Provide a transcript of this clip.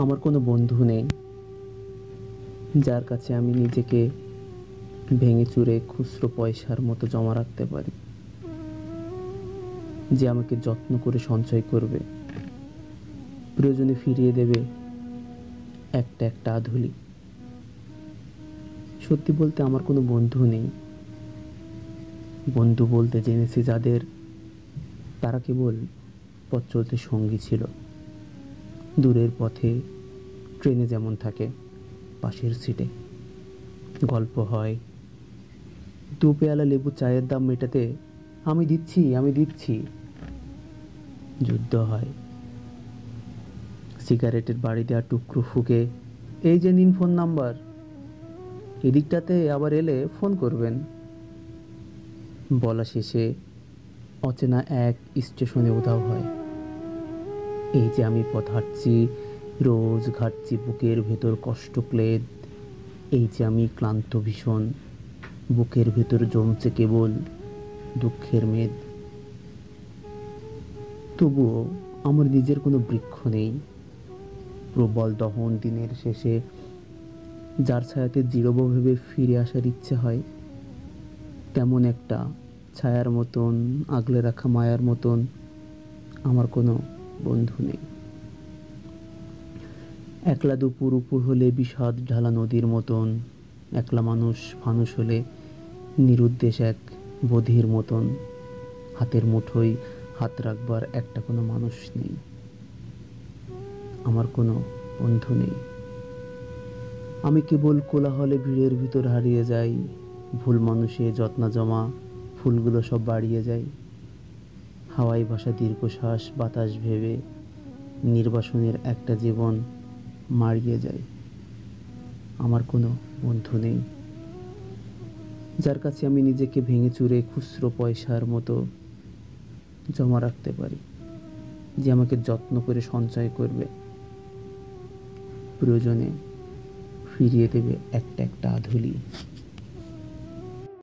আমার কোনো বন্ধু নেই যার কাছে আমি নিজেকে ভেঙে চুরে খুচরো পয়সার মতো জমা রাখতে পারি, যে আমাকে যত্ন করে সঞ্চয় করবে, প্রয়োজনে ফিরিয়ে দেবে একটা একটা আধুলি। সত্যি বলতে আমার কোনো বন্ধু নেই। বন্ধু বলতে জেনেছি যাদের, তারা কেবল পথ চলতে সঙ্গী ছিল। দূরের পথে ট্রেনে যেমন থাকে, পাশের সিটে গল্প হয়, দু পেয়ালা লেবু চায়ের দাম মেটাতে আমি দিচ্ছি আমি দিচ্ছি যুদ্ধ হয়। সিগারেটের বাড়ি দেওয়া টুকরো ফুঁকে, এই যে নিন ফোন নাম্বার, এদিকটাতে আবার এলে ফোন করবেন, বলা শেষে অচেনা এক স্টেশনে উধাও হয়। এই যে আমি পথ হাঁটছি, রোজ ঘাটছি বুকের ভেতর কষ্ট ক্লেদ। এই যে আমি ক্লান্ত ভীষণ, বুকের ভেতর জমছে কেবল দুঃখের মেদ। তবুও আমার নিজের কোনো বৃক্ষ নেই। প্রবল দহন দিনের শেষে যার ছায়াতে জিরোবো ভেবে ফিরে আসার ইচ্ছে হয়, তেমন একটা ছায়ার মতন, আগলে রাখা মায়ার মতন আমার কোনো বন্ধু নেই। একলা দুপুর উপর হলে বিষাদ ঢালা নদীর মতন, একলা মানুষ ফানুষ হলে নিরুদ্দেশ এক বধির মতন। হাতের মুঠোয় হাত রাখবার একটা কোনো মানুষ নেই। আমার কোনো বন্ধু নেই। আমি কেবল কোলাহলে ভিড়ের ভিতর হারিয়ে যাই, ভুল মানুষে যত্না জমা ফুলগুলো সব বাড়িয়ে যায়। হাওয়ায় ভাসা দীর্ঘশ্বাস বাতাস ভেবে নির্বাসনের একটা জীবন মারিয়ে যায়। আমার কোনো বন্ধু নেই যার কাছে আমি নিজেকে ভেঙে চুরে খুচরো পয়সার মতো জমা রাখতে পারি, যে আমাকে যত্ন করে সঞ্চয় করবে, প্রয়োজনে ফিরিয়ে দেবে একটা একটা আধুলি।